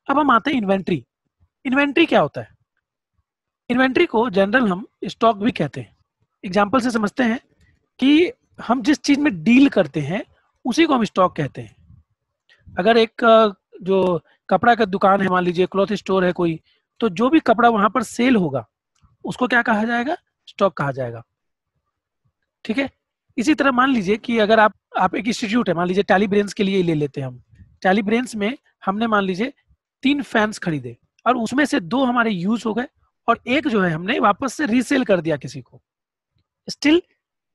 अब हम आते हैं इन्वेंट्री। इन्वेंट्री क्या होता है? इन्वेंट्री को जनरल हम स्टॉक भी कहते हैं। एग्जाम्पल से समझते हैं कि हम जिस चीज में डील करते हैं उसी को हम स्टॉक कहते हैं। अगर एक जो कपड़ा का दुकान है, मान लीजिए क्लॉथ स्टोर है कोई, तो जो भी कपड़ा वहां पर सेल होगा उसको क्या कहा जाएगा? स्टॉक कहा जाएगा। ठीक है। इसी तरह मान लीजिए कि अगर आप एक इंस्टीट्यूट है, मान लीजिए टैली ब्रेन्स के लिए ही ले लेते हैं हम। टैली ब्रेन्स में हमने मान लीजिए 3 फैंस खरीदे और उसमें से 2 हमारे यूज हो गए और एक जो है हमने वापस से रीसेल कर दिया किसी को। स्टिल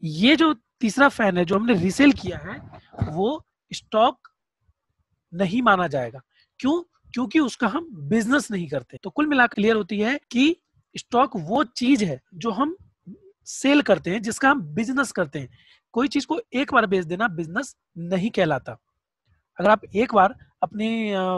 ये जो तीसरा फैन है जो हमने रीसेल किया है वो स्टॉक नहीं माना जाएगा। क्यों? क्योंकि उसका हम बिजनेस नहीं करते। तो कुल मिलाकर क्लियर होती है कि स्टॉक वो चीज है जो हम सेल करते हैं, जिसका हम बिजनेस करते हैं। कोई चीज को एक बार बेच देना बिजनेस नहीं कहलाता। अगर आप एक बार अपनी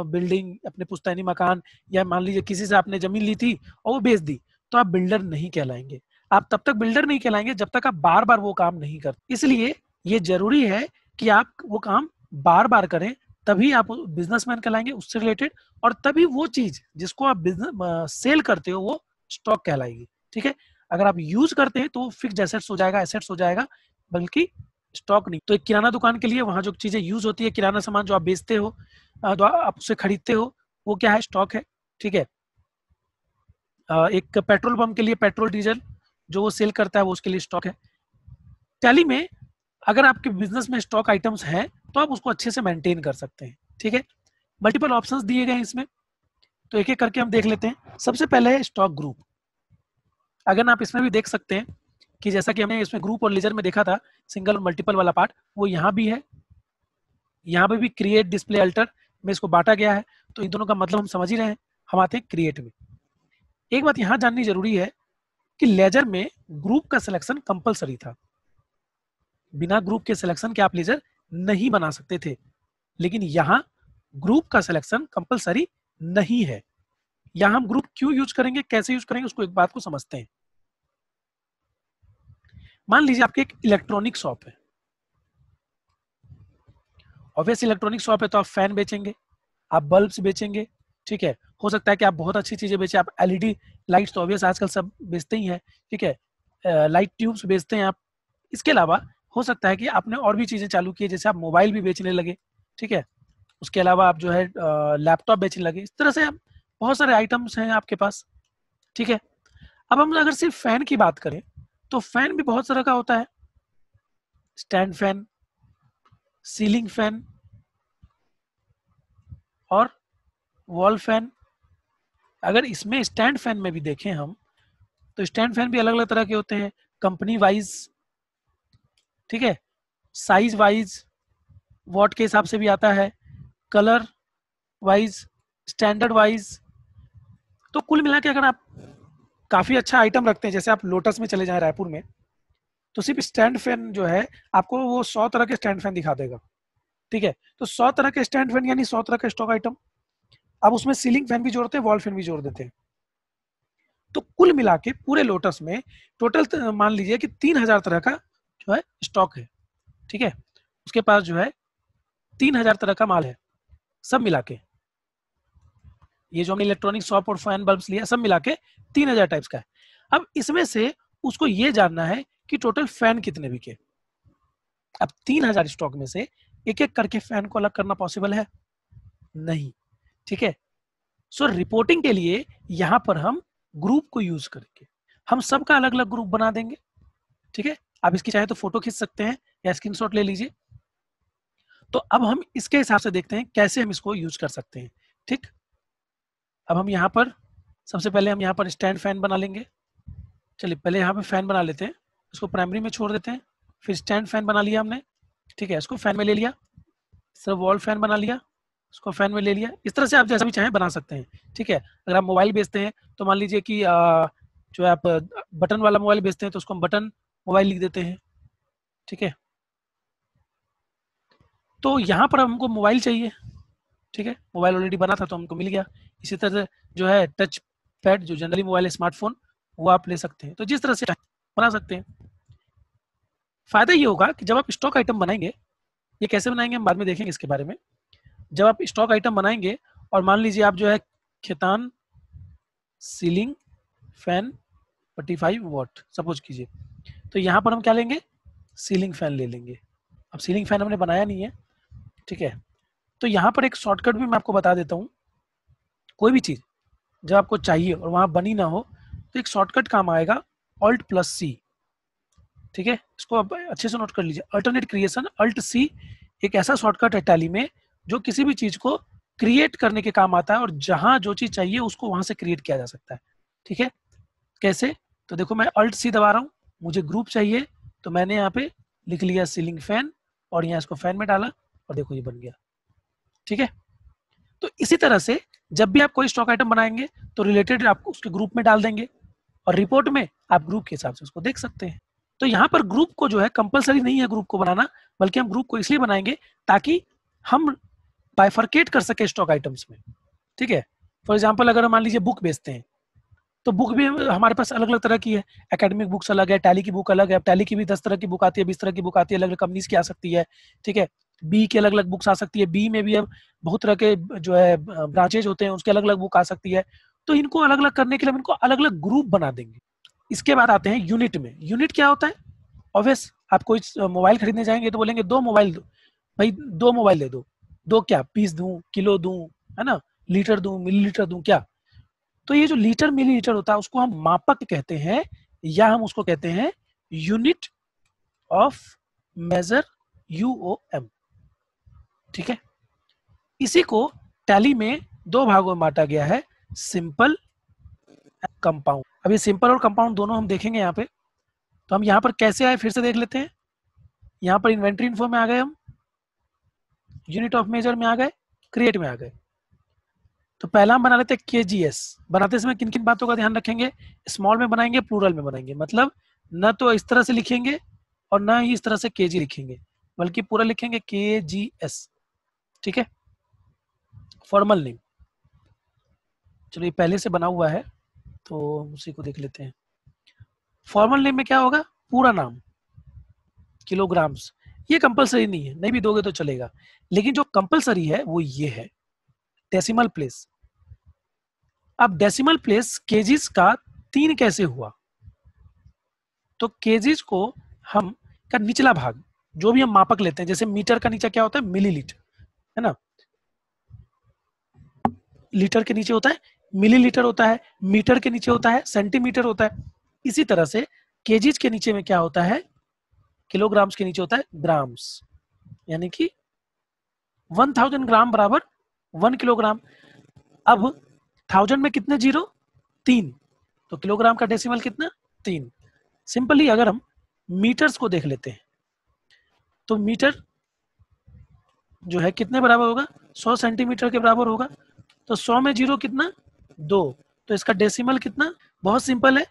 बिल्डिंग, अपने पुश्तैनी मकान या मान लीजिए किसी से आपने जमीन ली थी और वो बेच दी, तो आप बिल्डर नहीं कहलाएंगे। आप तब तक बिल्डर नहीं कहलाएंगे जब तक आप बार बार वो काम नहीं करते। इसलिए ये जरूरी है कि आप वो काम बार बार करें, तभी आप बिजनेसमैन कहलाएंगे उससे रिलेटेड, और तभी वो चीज जिसको आप बिजनेस सेल करते हो वो स्टॉक कहलाएगी। ठीक है। अगर आप यूज करते हैं तो फिक्स्ड एसेट्स हो जाएगा, एसेट्स हो जाएगा, बल्कि स्टॉक नहीं। तो एक किराना दुकान के लिए वहां जो चीजें यूज होती है, किराना सामान जो आप बेचते हो, जो आप उससे खरीदते हो, वो क्या है? स्टॉक है। ठीक है। एक पेट्रोल पंप के लिए पेट्रोल डीजल जो वो सेल करता है वो उसके लिए स्टॉक है। टैली में अगर आपके बिजनेस में स्टॉक आइटम्स हैं तो आप उसको अच्छे से मेंटेन कर सकते हैं। ठीक है। मल्टीपल ऑप्शंस दिए गए हैं इसमें, तो एक एक करके हम देख लेते हैं। सबसे पहले है स्टॉक ग्रुप। अगर आप इसमें भी देख सकते हैं कि जैसा कि हमने इसमें ग्रुप और लेजर में देखा था, सिंगल और मल्टीपल वाला पार्ट, वो यहाँ भी है। यहाँ पे भी क्रिएट, डिस्प्ले, अल्टर में इसको बांटा गया है। तो इन दोनों का मतलब हम समझ ही रहे हैं। हम आते हैं क्रिएट में। एक बात यहाँ जाननी जरूरी है कि लेजर में ग्रुप का सिलेक्शन कंपलसरी था। बिना ग्रुप के सिलेक्शन के आप लेजर नहीं बना सकते थे, लेकिन यहाँ ग्रुप का सिलेक्शन कंपलसरी नहीं है। यहाँ हम ग्रुप क्यों यूज करेंगे, कैसे यूज करेंगे, उसको एक बात को समझते हैं। मान लीजिए आपकी एक इलेक्ट्रॉनिक शॉप है। ऑब्वियस इलेक्ट्रॉनिक शॉप है तो आप फैन बेचेंगे, आप बल्ब्स बेचेंगे। ठीक है। हो सकता है कि आप बहुत अच्छी चीजें बेचें, आप एलईडी लाइट्स तो ऑब्वियस आजकल सब बेचते ही हैं। ठीक है। लाइट ट्यूब्स बेचते हैं आप। इसके अलावा हो सकता है कि आपने और भी चीजें चालू की है, जैसे आप मोबाइल भी बेचने लगे। ठीक है। उसके अलावा आप जो है लैपटॉप बेचने लगे। इस तरह से आप बहुत सारे आइटम्स हैं आपके पास। ठीक है। अब हम अगर सिर्फ फैन की बात करें तो फैन भी बहुत तरह का होता है। स्टैंड फैन, सीलिंग फैन और वॉल फैन। अगर इसमें स्टैंड फैन में भी देखें हम, तो स्टैंड फैन भी अलग अलग तरह के होते हैं, कंपनी वाइज। ठीक है। साइज वाइज, वॉट के हिसाब से भी आता है, कलर वाइज, स्टैंडर्ड वाइज। तो कुल मिला के अगर आप काफी अच्छा आइटम रखते हैं, जैसे आप लोटस में चले जाएं रायपुर में, तो सिर्फ स्टैंड फैन जो है आपको वो 100 तरह के स्टैंड फैन दिखा देगा। ठीक है। तो 100 तरह के स्टैंड फैन यानी 100 तरह के स्टॉक आइटम। अब उसमें सीलिंग फैन भी जोड़ते हैं, वॉल फैन भी जोड़ देते हैं। तो कुल मिला के पूरे लोटस में टोटल मान लीजिए कि 3000 तरह का जो है स्टॉक है। ठीक है। उसके पास जो है 3000 तरह का माल है, सब मिला के। ये जो हमने इलेक्ट्रॉनिक शॉप और फैन बल्ब्स लिया, सब मिला के 3000 टाइप्स का है। अब इसमें से उसको ये जानना है कि टोटल फैन कितने बिके। अब 3000 स्टॉक में से एक एक करके फैन को अलग करना पॉसिबल है? नहीं। ठीक है। सो रिपोर्टिंग के लिए यहां पर हम ग्रुप को यूज करेंगे। हम सबका अलग अलग ग्रुप बना देंगे। ठीक है। आप इसकी चाहे तो फोटो खींच सकते हैं या स्क्रीनशॉट ले लीजिए। तो अब हम इसके हिसाब से देखते हैं कैसे हम इसको यूज कर सकते हैं। ठीक। अब हम यहाँ पर सबसे पहले हम यहाँ पर स्टैंड फैन बना लेंगे। चलिए पहले यहाँ पे फैन बना लेते हैं, इसको प्राइमरी में छोड़ देते हैं। फिर स्टैंड फैन बना लिया हमने। ठीक है। इसको फैन में ले लिया। सर वॉल फैन बना लिया, इसको फैन में ले लिया। इस तरह से आप जैसा भी चाहें बना सकते हैं। ठीक है। अगर आप मोबाइल बेचते हैं तो मान लीजिए कि जो है आप बटन वाला मोबाइल बेचते हैं तो उसको हम बटन मोबाइल लिख देते हैं। ठीक है। तो यहाँ पर हमको मोबाइल चाहिए। ठीक है। मोबाइल ऑलरेडी बना था तो हमको मिल गया। इसी तरह जो है टच पैड, जो जनरली मोबाइल है, स्मार्टफोन, वो आप ले सकते हैं। तो जिस तरह से बना सकते हैं। फायदा ये होगा कि जब आप स्टॉक आइटम बनाएंगे, ये कैसे बनाएंगे हम बाद में देखेंगे इसके बारे में। जब आप स्टॉक आइटम बनाएंगे और मान लीजिए आप जो है Khaitan ceiling fan 45 watt suppose कीजिए, तो यहाँ पर हम क्या लेंगे, सीलिंग फैन ले लेंगे। अब सीलिंग फैन हमने बनाया नहीं है, ठीक है। तो यहाँ पर एक शॉर्टकट भी मैं आपको बता देता हूँ। कोई भी चीज़ जब आपको चाहिए और वहाँ बनी ना हो तो एक शॉर्टकट काम आएगा, Alt+C, ठीक है। इसको आप अच्छे से नोट कर लीजिए। अल्टरनेट क्रिएशन, Alt+C एक ऐसा शॉर्टकट है टैली में जो किसी भी चीज़ को क्रिएट करने के काम आता है, और जहाँ जो चीज़ चाहिए उसको वहाँ से क्रिएट किया जा सकता है, ठीक है। कैसे, तो देखो मैं Alt+C दबा रहा हूँ, मुझे ग्रुप चाहिए तो मैंने यहाँ पे लिख लिया सीलिंग फैन और यहाँ इसको फैन में डाला और देखो ये बन गया, ठीक है। तो इसी तरह से जब भी आप कोई स्टॉक आइटम बनाएंगे तो रिलेटेड आप उसके ग्रुप में डाल देंगे और रिपोर्ट में आप ग्रुप के हिसाब से उसको देख सकते हैं। तो यहाँ पर ग्रुप को जो है कंपलसरी नहीं है ग्रुप को बनाना, बल्कि हम ग्रुप को इसलिए बनाएंगे ताकि हम बाइफरकेट कर सके स्टॉक आइटम्स में, ठीक है। फॉर एग्जाम्पल अगर मान लीजिए बुक बेचते हैं तो बुक भी हमारे पास अलग अलग तरह की है। एकेडमिक बुक्स अलग है, टैली की बुक अलग है। टैली की भी 10 तरह की बुक आती है, 20 तरह की बुक आती है, अलग अलग कंपनीज की आ सकती है, ठीक है। बी की अलग अलग बुक्स आ सकती है, बी में भी अब बहुत तरह के जो है ब्रांचेज होते हैं, उसके अलग अलग बुक आ सकती है। तो इनको अलग अलग करने के लिए हम इनको अलग अलग ग्रुप बना देंगे। इसके बाद आते हैं यूनिट में। यूनिट क्या होता है, ऑब्वियस आप कोई मोबाइल खरीदने जाएंगे तो बोलेंगे 2 मोबाइल दो भाई, 2 मोबाइल दे दो। 2 क्या, पीस दूं, किलो दूं, है ना, लीटर दूं, मिलीलीटर दूं, क्या। तो ये जो लीटर मिलीलीटर होता है उसको हम मापक कहते हैं, या हम उसको कहते हैं यूनिट ऑफ मेजर, UOM, ठीक है। इसी को टैली में 2 भागों में बांटा गया है, सिंपल कंपाउंड। अब ये सिंपल और कंपाउंड दोनों हम देखेंगे यहाँ पे। तो हम यहाँ पर कैसे आए फिर से देख लेते हैं। यहाँ पर इन्वेंट्री इन्फो में आ गए, हम यूनिट ऑफ मेजर में आ गए, क्रिएट में आ गए। तो पहला हम बना लेते हैं KGS। बनाते समय किन किन बातों का ध्यान रखेंगे, स्मॉल में बनाएंगे, प्लूरल में बनाएंगे, मतलब न तो इस तरह से लिखेंगे और न ही इस तरह से KG लिखेंगे, बल्कि पूरा लिखेंगे KGS, ठीक है। फॉर्मल नेम, चलो ये पहले से बना हुआ है तो उसी को देख लेते हैं। फॉर्मल नेम में क्या होगा, पूरा नाम, किलोग्राम्स। ये कंपलसरी नहीं है, नहीं भी दोगे तो चलेगा, लेकिन जो कंपलसरी है वो ये है, डेसिमल प्लेस। अब डेसिमल प्लेस केजीज का 3 कैसे हुआ, तो केजीज को हम का निचला भाग जो भी हम मापक लेते हैं, जैसे मीटर का नीचे क्या होता है, मिलीलीटर, है ना, लीटर के नीचे होता है मिलीलीटर होता है, मीटर के नीचे होता है सेंटीमीटर होता है। इसी तरह से केजीज के नीचे में क्या होता है, किलोग्राम्स के नीचे होता है ग्राम्स, यानी कि 1000 ग्राम बराबर 1 किलोग्राम। अब 1000 में कितने जीरो, 3, तो किलोग्राम का डेसिमल कितना, 3। सिंपली अगर हम मीटर्स को देख लेते हैं तो मीटर जो है कितने बराबर होगा, 100 सेंटीमीटर के बराबर होगा। तो 100 में जीरो कितना, 2, तो इसका डेसिमल कितना, बहुत सिंपल है,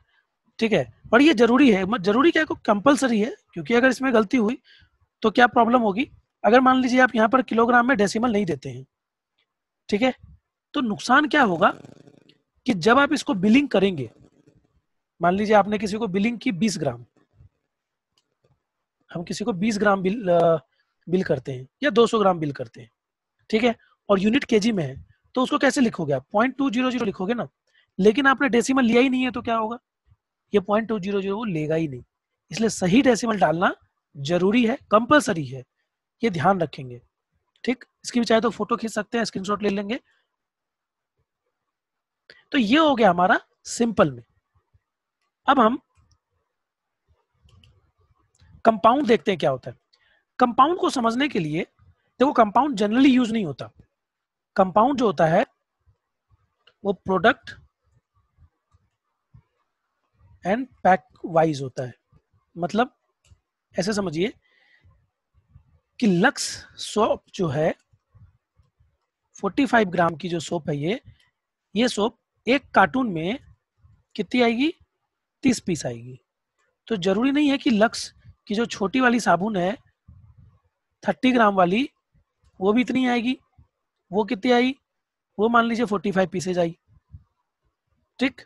ठीक है। और ये जरूरी है, जरूरी क्या, कंपलसरी है, क्योंकि अगर इसमें गलती हुई तो क्या प्रॉब्लम होगी। अगर मान लीजिए आप यहाँ पर किलोग्राम में डेसिमल नहीं देते हैं, ठीक है, तो नुकसान क्या होगा कि जब आप इसको बिलिंग करेंगे, मान लीजिए आपने किसी को बिलिंग की 20 ग्राम, हम किसी को 20 ग्राम बिल करते हैं या 200 ग्राम बिल करते हैं, ठीक है, और यूनिट केजी में है, तो उसको कैसे लिखोगे आप, 0.200 लिखोगे ना। लेकिन आपने डेसिमल लिया ही नहीं है तो क्या होगा, ये 0.200 वो लेगा ही नहीं। इसलिए सही डेसिमल डालना जरूरी है, कंपलसरी है, ये ध्यान रखेंगे, ठीक। इसकी भी चाहे तो फोटो खींच सकते हैं, स्क्रीनशॉट ले लेंगे। तो ये हो गया हमारा सिंपल में। अब हम कंपाउंड देखते हैं क्या होता है। कंपाउंड को समझने के लिए देखो, कंपाउंड जनरली यूज नहीं होता। कंपाउंड जो होता है वो प्रोडक्ट एंड पैक वाइज होता है। मतलब ऐसे समझिए कि लक्स सोप जो है 45 ग्राम की जो सोप है, ये सोप एक कार्टून में कितनी आएगी, 30 पीस आएगी। तो जरूरी नहीं है कि लक्स की जो छोटी वाली साबुन है 30 ग्राम वाली वो भी इतनी आएगी। वो कितनी आई, वो मान लीजिए 45 पीसेज आई, ठीक।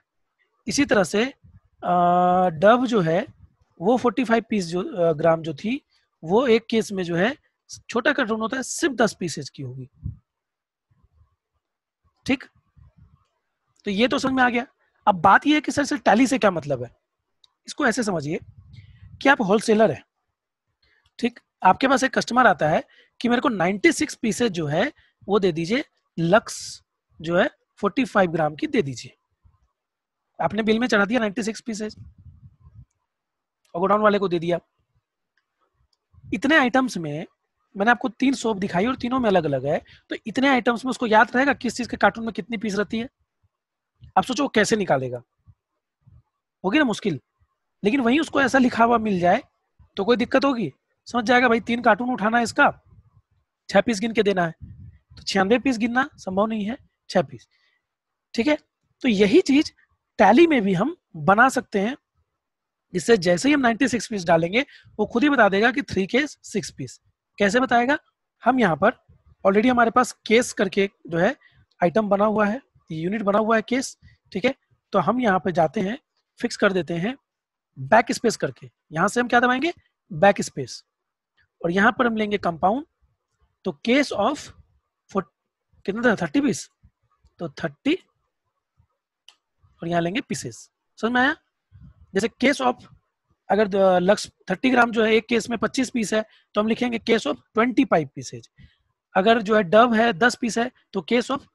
इसी तरह से डव जो है वो 45 पीस जो ग्राम जो थी, वो एक केस में जो है छोटा कार्टून होता है सिर्फ 10 पीसेज की होगी। ठीक, तो ये तो समझ में आ गया। अब बात ये है कि सर टैली से क्या मतलब है। इसको ऐसे समझिए कि आप होलसेलर है, ठीक, आपके पास एक कस्टमर आता है कि मेरे को 96 पीसेज जो है वो दे दीजिए, लक्स जो है 45 ग्राम की दे दीजिए। आपने बिल में चढ़ा दिया 96 पीसेज और गोडाउन वाले को दे दिया। इतने आइटम्स में मैंने आपको 3 सोप दिखाई और तीनों में अलग अलग है, तो इतने आइटम्स में उसको याद रहेगा किस चीज के कार्टून में कितनी पीस रहती है। आप सोचो वो कैसे निकालेगा, होगी ना मुश्किल। लेकिन वहीं उसको ऐसा लिखा हुआ मिल जाए तो कोई दिक्कत होगी, समझ जाएगा भाई 3 कार्टून उठाना है इसका, 6 पीस गिन के देना है, तो 96 पीस गिनना संभव नहीं है, 6 पीस। ठीक है, तो यही चीज टैली में भी हम बना सकते हैं, जिससे जैसे ही हम 96 पीस डालेंगे वो खुद ही बता देगा कि 3 केस 6 पीस। कैसे बताएगा, हम यहाँ पर ऑलरेडी हमारे पास केस करके जो है आइटम बना हुआ है, यूनिट बना हुआ है केस, ठीक है। तो हम यहाँ पे जाते हैं, फिक्स कर देते हैं बैक स्पेस करके, यहाँ से हम क्या दबाएंगे, बैक स्पेस, और यहाँ पर हम लेंगे कंपाउंड, तो केस ऑफ कितना था 30 पीस, तो 30 और यहाँ लेंगे पीसेस। समझ में आया। जैसे केस ऑफ अगर लक्स 30 ग्राम जो है एक केस में 25 पीस है, तो हम लिखेंगे केस ऑफ 25 पीसेज। अगर जो है डव है 10 पीस है तो केस ऑफ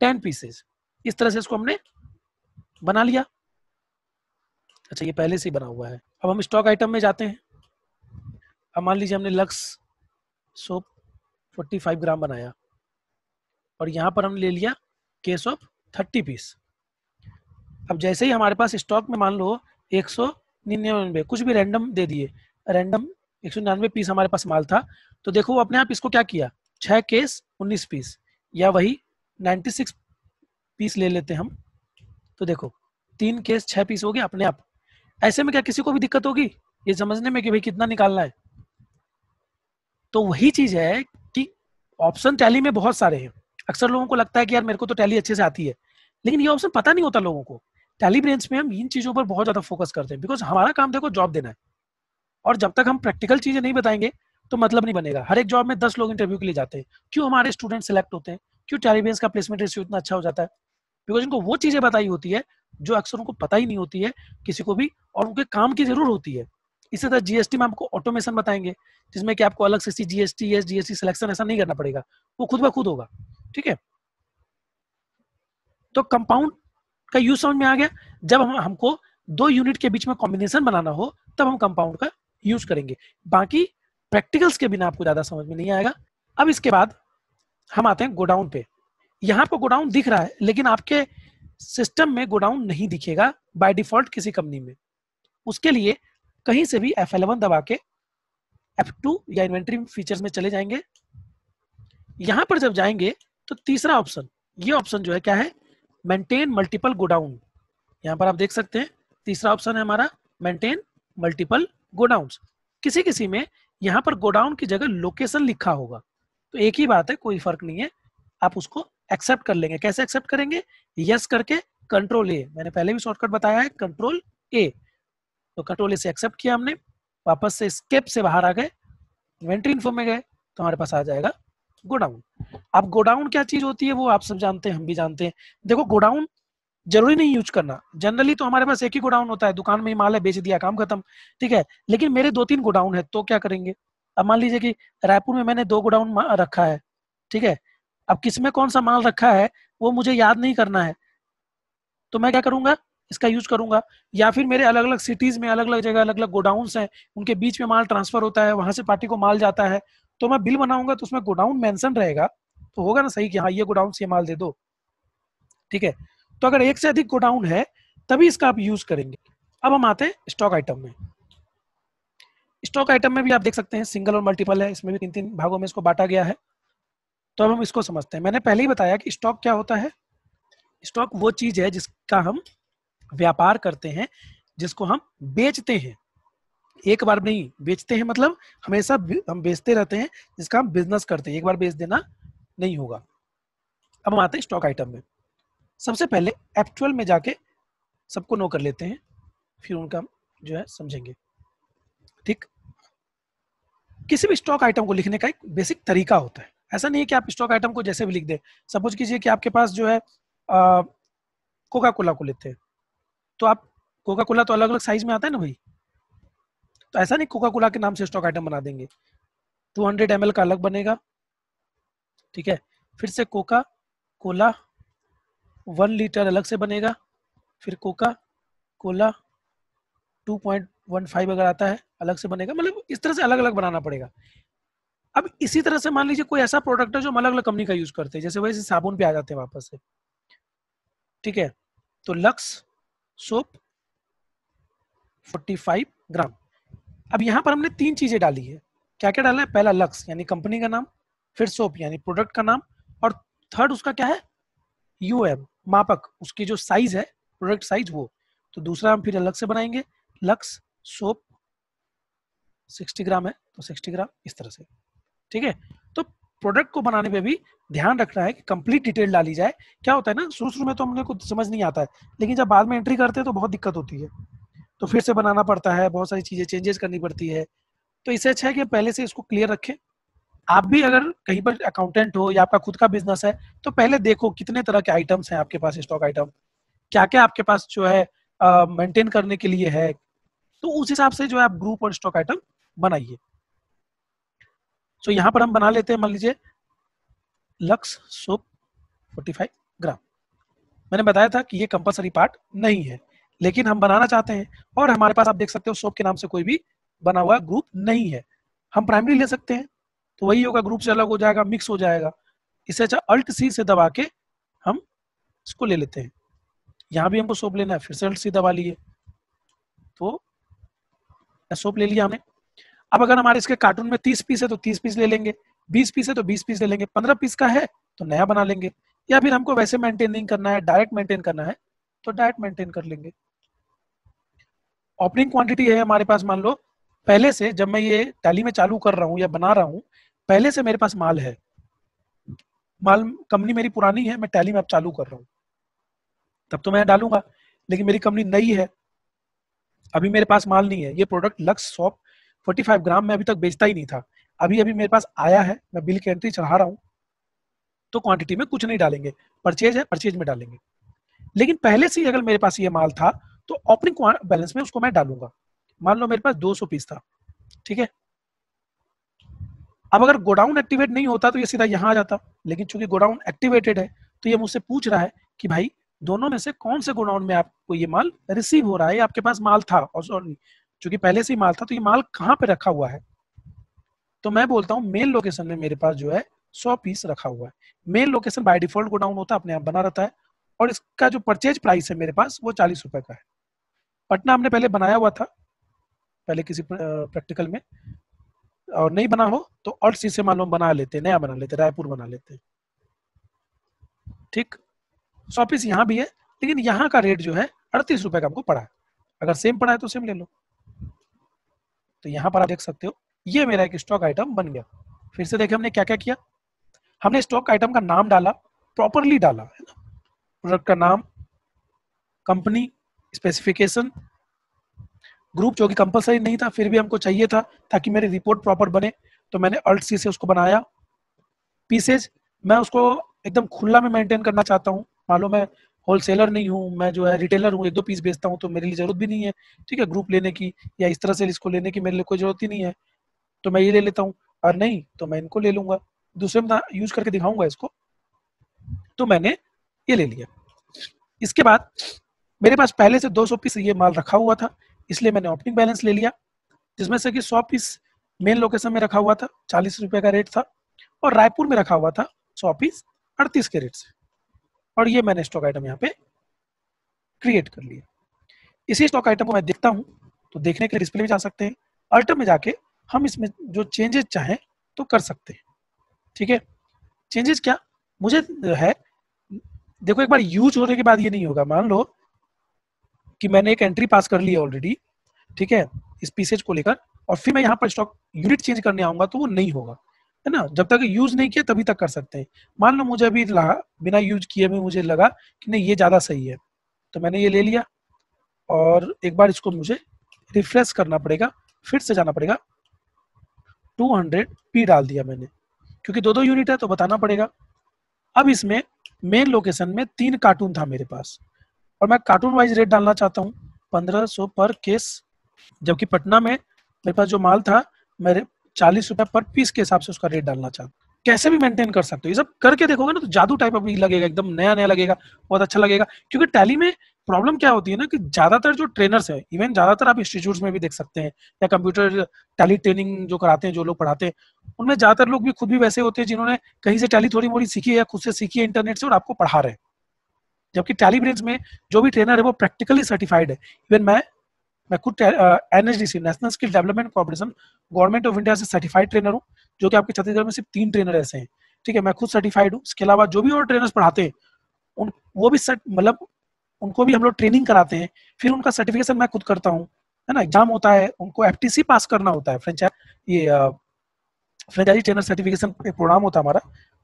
10 पीसेज। इस तरह से इसको हमने बना लिया। अच्छा, ये पहले से ही बना हुआ है। अब हम स्टॉक आइटम में जाते हैं। अब मान लीजिए हमने लक्स सोप 45 ग्राम बनाया और यहाँ पर हमने ले लिया केस ऑफ 30 पीस। अब जैसे ही हमारे पास स्टॉक में मान लो 199 कुछ भी रैंडम दे दिए, रैंडम 199 पीस हमारे पास माल था, तो देखो वो अपने आप इसको क्या किया, 6 केस 19 पीस, या वही 96 पीस ले लेते हम, तो देखो 3 केस 6 पीस हो गया अपने आप। ऐसे में क्या किसी को भी दिक्कत होगी ये समझने में कि भाई कितना निकालना है। तो वही चीज है कि ऑप्शन टैली में बहुत सारे हैं। अक्सर लोगों को लगता है कि यार मेरे को तो टैली अच्छे से आती है, लेकिन ये ऑप्शन पता नहीं होता लोगों को। टैली ब्रेंच में हम इन चीजों पर बहुत ज्यादा फोकस करते हैं, बिकॉज हमारा काम देखो जॉब देना है, और जब तक हम प्रैक्टिकल चीजें नहीं बताएंगे तो मतलब नहीं बनेगा। हर एक जॉब में 10 लोग इंटरव्यू के लिए जाते हैं, क्यों हमारे स्टूडेंट सिलेक्ट होते हैं, क्यों टैली ब्रेंच का प्लेसमेंट रेशियो इतना अच्छा हो जाता है, बिकॉज इनको वो चीजें बताई होती है जो अक्सर उनको पता ही नहीं होती है किसी को भी, और उनके काम की जरूर होती है। इसी तरह जीएसटी में आपको ऑटोमेशन बताएंगे, जिसमें कि आपको अलग से जीएसटी एस जीएसटी सिलेक्शन ऐसा नहीं करना पड़ेगा, वो खुद ब खुद होगा। ठीक है, तो कंपाउंड का यूज समझ में आ गया। जब हमको 2 यूनिट के बीच में कॉम्बिनेशन बनाना हो तब हम कंपाउंड का यूज करेंगे, बाकी प्रैक्टिकल्स के बिना आपको ज्यादा समझ में नहीं आएगा। अब इसके बाद हम आते हैं गोडाउन पे। यहाँ पर गोडाउन दिख रहा है, लेकिन आपके सिस्टम में गोडाउन नहीं दिखेगा बाय डिफॉल्ट किसी कंपनी में। उसके लिए कहीं से भी F11 दबा के F2 या इन्वेंट्री फीचर्स में चले जाएंगे। यहां पर जब जाएंगे तो तीसरा ऑप्शन, ये ऑप्शन जो है क्या है, मेंटेन मल्टीपल गोडाउन। यहां पर आप देख सकते हैं तीसरा ऑप्शन है हमारा मेंटेन मल्टीपल गोडाउन्स। किसी किसी में यहां पर गोडाउन की जगह लोकेशन लिखा होगा, तो एक ही बात है, कोई फर्क नहीं है, आप उसको एक्सेप्ट कर लेंगे। कैसे एक्सेप्ट करेंगे, यस करके कंट्रोल ए, मैंने पहले भी शॉर्टकट बताया है कंट्रोल ए, तो कंट्रोल ए से एक्सेप्ट किया हमने, वापस से स्केप से बाहर आ गए, इन्वेंट्री इन्फो में गए, तो हमारे पास आ जाएगा गोडाउन। अब गोडाउन क्या चीज होती है वो आप सब जानते हैं, हम भी जानते हैं। देखो गोडाउन जरूरी नहीं यूज करना, जनरली तो हमारे पास एक ही गोडाउन होता है, दुकान में ही माल है बेच दिया काम खत्म, ठीक है। लेकिन मेरे 2-3 गोडाउन है तो क्या करेंगे, अब मान लीजिए कि रायपुर में मैंने 2 गोडाउन रखा है, ठीक है। अब किसमें कौन सा माल रखा है वो मुझे याद नहीं करना है, तो मैं क्या करूंगा, इसका यूज करूंगा। या फिर मेरे अलग अलग सिटीज में अलग अलग जगह अलग अलग गोडाउन्स हैं, उनके बीच में माल ट्रांसफर होता है, वहां से पार्टी को माल जाता है, तो मैं बिल बनाऊंगा तो उसमें गोडाउन मेंशन रहेगा, तो होगा ना सही कि हाँ ये गोडाउन से माल दे दो। ठीक है, तो अगर एक से अधिक गोडाउन है तभी इसका आप यूज करेंगे। अब हम आते हैं स्टॉक आइटम में। स्टॉक आइटम में भी आप देख सकते हैं सिंगल और मल्टीपल है, इसमें भी 3-3 भागों में इसको बांटा गया है। तो अब हम इसको समझते हैं। मैंने पहले ही बताया कि स्टॉक क्या होता है। स्टॉक वो चीज है जिसका हम व्यापार करते हैं, जिसको हम बेचते हैं, एक बार नहीं बेचते हैं, मतलब हमेशा हम बेचते रहते हैं, जिसका हम बिजनेस करते हैं, एक बार बेच देना नहीं होगा। अब हम आते हैं स्टॉक आइटम में। सबसे पहले F12 में जाके सबको नो कर लेते हैं, फिर उनका जो है समझेंगे। ठीक, किसी भी स्टॉक आइटम को लिखने का एक बेसिक तरीका होता है। ऐसा नहीं है कि आप स्टॉक आइटम को जैसे भी लिख दें। सपोज कीजिए कि आपके पास जो है कोका कोला को लेते हैं, तो आप कोका कोला तो अलग अलग साइज में आता है ना भाई, तो ऐसा नहीं कोका कोला के नाम से स्टॉक आइटम बना देंगे। 200 ml का अलग बनेगा, ठीक है। फिर से कोका कोला 1 लीटर अलग से बनेगा, फिर कोका कोला 2.15 अगर आता है अलग से बनेगा, मतलब इस तरह से अलग अलग बनाना पड़ेगा। अब इसी तरह से मान लीजिए कोई ऐसा प्रोडक्ट है जो हम अलग अलग कंपनी का यूज करते हैं, जैसे वैसे साबुन पे आ जाते हैं वापस से, ठीक है। तो लक्स सोप 45 ग्राम। अब यहाँ पर हमने 3 चीजें डाली है। क्या क्या डाला है? पहला लक्स यानी कंपनी का नाम, फिर सोप यानी प्रोडक्ट का नाम, और थर्ड उसका क्या है? यूएम, मापक, उसकी जो साइज है, प्रोडक्ट साइज वो। तो दूसरा हम फिर अलग से बनाएंगे, लक्स सोप 60 ग्राम है तो 60 ग्राम, इस तरह से, ठीक है। तो प्रोडक्ट को बनाने में भी ध्यान रखना है कि कंप्लीट डिटेल डाली जाए। क्या होता है ना, शुरू शुरू में तो हमने कुछ समझ नहीं आता है, लेकिन जब बाद में एंट्री करते हैं तो बहुत दिक्कत होती है, तो फिर से बनाना पड़ता है, बहुत सारी चीजें चेंजेस करनी पड़ती है। तो इससे अच्छा है कि पहले से इसको क्लियर रखें। आप भी अगर कहीं पर अकाउंटेंट हो या आपका खुद का बिजनेस है, तो पहले देखो कितने तरह के आइटम्स हैं आपके पास, स्टॉक आइटम क्या क्या आपके पास जो है मेंटेन करने के लिए है, तो उस हिसाब से जो है आप ग्रुप और स्टॉक आइटम बनाइए। तो यहाँ पर हम बना लेते हैं, मान लीजिए लक्स सोप 45 ग्राम। मैंने बताया था कि ये कंपलसरी पार्ट नहीं है, लेकिन हम बनाना चाहते हैं, और हमारे पास आप देख सकते हो सोप के नाम से कोई भी बना हुआ ग्रुप नहीं है। हम प्राइमरी ले सकते हैं, तो वही होगा, ग्रुप से अलग हो जाएगा, मिक्स हो जाएगा। इससे अच्छा अल्ट सी से दबा के हम इसको ले लेते हैं। यहाँ भी हमको सोप लेना है, फिर से अल्ट सी दबा लिए, तो सोप ले लिया हमने। अब अगर हमारे इसके कार्टून में 30 पीस है तो 30 पीस ले लेंगे, 20 पीस है तो 20 पीस ले लेंगे, 15 पीस का है तो नया बना लेंगे, या फिर हमको वैसे मेंटेन नहीं करना है, डायरेक्ट मेंटेन करना है तो डायरेक्ट मेंटेन कर लेंगे। ओपनिंग क्वांटिटी है हमारे पास, मान लो पहले से जब मैं ये टैली में चालू कर रहा हूँ या बना रहा हूँ, पहले से मेरे पास माल है, माल कंपनी मेरी पुरानी है, मैं टैली में अब चालू कर रहा हूँ, तब तो मैं डालूंगा। लेकिन मेरी कंपनी नई है, अभी मेरे पास माल नहीं है, ये प्रोडक्ट लक्स सॉप 45 ग्राम में अभी तक बेचता ही नहीं था, अभी अभी मेरे पास आया है, मैं बिल की एंट्री चढ़ा रहा हूँ, तो क्वांटिटी में कुछ नहीं डालेंगे, परचेज है परचेज में डालेंगे। लेकिन पहले से ही अगर मेरे पास ये माल था तो ओपनिंग बैलेंस में उसको मैं डालूंगा। मान लो मेरे पास 200 पीस था, ठीक है। अब अगर गोडाउन एक्टिवेट नहीं होता तो ये सीधा यहाँ आ जाता, लेकिन चूंकि गोडाउन एक्टिवेटेड है तो ये मुझसे पूछ रहा है कि भाई दोनों में से कौन से गोडाउन में आपको ये माल रिसीव हो रहा है, आपके पास माल था, और सॉरी चूंकि पहले से ही माल था तो ये माल कहाँ पे रखा हुआ है। तो मैं बोलता हूँ मेन लोकेशन में मेरे पास जो है 100 पीस रखा हुआ है। Main location by default godown होता है, अपने आप बना रहता है, और इसका जो परचेज प्राइस है मेरे पास वो 40 रुपए का है। पटना हमने पहले बनाया हुआ था, पहले किसी प्रैक्टिकल में, और नहीं बना हो तो और चीज से मालूम बना लेते, नया बना लेते, रायपुर बना लेते, ठीक। 100 पीस यहाँ भी है, लेकिन यहाँ का रेट जो है 38 रुपए का हमको पड़ा है। अगर सेम पड़ा है तो सेम ले लो। तो यहाँ पर आप देख सकते हो ये मेरा एक स्टॉक आइटम बन गया। फिर से देखें हमने क्या क्या किया, हमने स्टॉक आइटम का नाम डाला, प्रॉपरली डाला है ना, प्रोडक्ट का नाम, कंपनी, स्पेसिफिकेशन, ग्रुप जो कि कंपलसरी नहीं था फिर भी हमको चाहिए था ताकि मेरी रिपोर्ट प्रॉपर बने, तो मैंने अल्ट सी से उसको बनाया। पीसेज मैं उसको एकदम खुला में मेंटेन करना चाहता हूँ, मान लो मैं होलसेलर नहीं हूँ, मैं जो है रिटेलर हूँ, 1-2 पीस बेचता हूँ तो मेरे लिए जरूरत भी नहीं है, ठीक है, ग्रुप लेने की या इस तरह से इसको लेने की मेरे लिए कोई जरूरत ही नहीं है, तो मैं ये ले लेता हूँ, और नहीं तो मैं इनको ले लूंगा, दूसरे में यूज करके दिखाऊंगा इसको, तो मैंने ये ले लिया। इसके बाद मेरे पास पहले से 200 पीस ये माल रखा हुआ था, इसलिए मैंने ओपनिंग बैलेंस ले लिया, जिसमें से कि 100 पीस मेन लोकेशन में रखा हुआ था, 40 रुपए का रेट था, और रायपुर में रखा हुआ था 100 पीस 38 के रेट से, और ये मैंने स्टॉक आइटम यहाँ पे क्रिएट कर लिया। इसी स्टॉक आइटम को मैं देखता हूँ, तो देखने के लिए डिस्प्ले में जा सकते हैं, अल्टर में जाके हम इसमें जो चेंजेस चाहें तो कर सकते हैं, ठीक है। चेंजेस क्या मुझे है, देखो एक बार यूज होने के बाद ये नहीं होगा, मान लो कि मैंने एक एंट्री पास कर ली है ऑलरेडी, ठीक है, इस पीसेज को लेकर, और फिर मैं यहाँ पर स्टॉक यूनिट चेंज करने आऊंगा तो वो नहीं होगा, है ना, जब तक यूज नहीं किया तभी तक कर सकते हैं। मान लो मुझे अभी लगा, बिना यूज किए भी मुझे लगा कि नहीं ये ज़्यादा सही है, तो मैंने ये ले लिया, और एक बार इसको मुझे रिफ्रेश करना पड़ेगा, फिर से जाना पड़ेगा, 200 पी डाल दिया मैंने, क्योंकि 2-2 यूनिट है तो बताना पड़ेगा। अब इसमें मेन लोकेशन में 3 कार्टून था मेरे पास और मैं कार्टून वाइज रेट डालना चाहता हूँ 1500 पर केस, जबकि पटना में मेरे पास जो माल था मेरे 40 रुपये पर पीस के हिसाब से उसका रेट डालना चाहता हूँ। कैसे भी मेंटेन कर सकते हो, ये सब करके देखोगे ना तो जादू टाइप अभी लगेगा, एकदम नया नया लगेगा, बहुत अच्छा लगेगा। क्योंकि टैली में प्रॉब्लम क्या होती है ना कि ज्यादातर जो ट्रेनर्स है, इवन ज्यादातर आप इंस्टीट्यूट्स में भी देख सकते हैं या कंप्यूटर टैली ट्रेनिंग जो कराते हैं, जो लोग पढ़ाते हैं, उनमें ज्यादातर लोग भी खुद भी वैसे होते हैं जिन्होंने कहीं से टैली थोड़ी मोड़ी सीखी है या खुद से सीखी है इंटरनेट से और आपको पढ़ा रहे हैं। जबकि टैली ब्रेंच में जो भी ट्रेनर है वो प्रैक्टिकली सर्टिफाइड है। इवन मैं खुद NSDC national skill development corporation government of India से सर्टिफाइड ट्रेनर हूँ, जो कि आपके छत्तीसगढ़ में सिर्फ 3 ट्रेनर ऐसे हैं। ठीक है, मैं खुद सर्टिफाइड हूँ। इसके अलावा जो भी और ट्रेनर्स पढ़ाते हैं उन वो भी मतलब उनको भी हम लोग ट्रेनिंग कराते हैं, फिर उनका सर्टिफिकेशन मैं खुद करता हूँ, है ना। एग्जाम होता है, उनको FTC पास करना होता है, फ्रेंचाइजी ट्रेनर सर्टिफिकेशन एक प्रोग्राम होता है हमारा,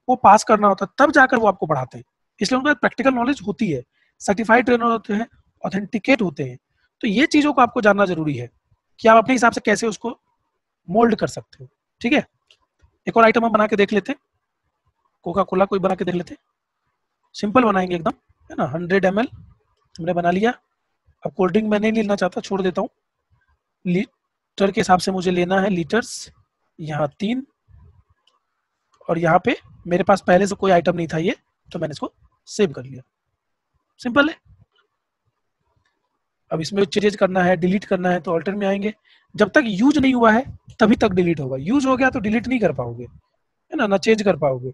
वो पास करना होता है, तब जाकर वो आपको पढ़ाते हैं। इसलिए उनका प्रैक्टिकल नॉलेज होती है, सर्टिफाइड ट्रेनर होते हैं, ऑथेंटिकेट होते हैं। तो ये चीज़ों को आपको जानना जरूरी है कि आप अपने हिसाब से कैसे उसको मोल्ड कर सकते हो। ठीक है, एक और आइटम हम बना के देख लेते हैं, कोका कोला कोई बना के देख लेते हैं, सिंपल बनाएंगे एकदम, है ना। 100 ml हमने बना लिया। अब कोल्ड ड्रिंक मैं नहीं लेना चाहता, छोड़ देता हूँ। लीटर के हिसाब से मुझे लेना है लीटर्स, यहाँ 3, और यहाँ पे मेरे पास पहले से कोई आइटम नहीं था ये, तो मैंने इसको सेव कर लिया। सिंपल है। अब इसमें चेंज करना है, डिलीट करना है तो ऑल्टर में आएंगे। जब तक यूज नहीं हुआ है तभी तक डिलीट होगा, यूज हो गया तो डिलीट नहीं कर पाओगे, है ना, चेंज कर पाओगे।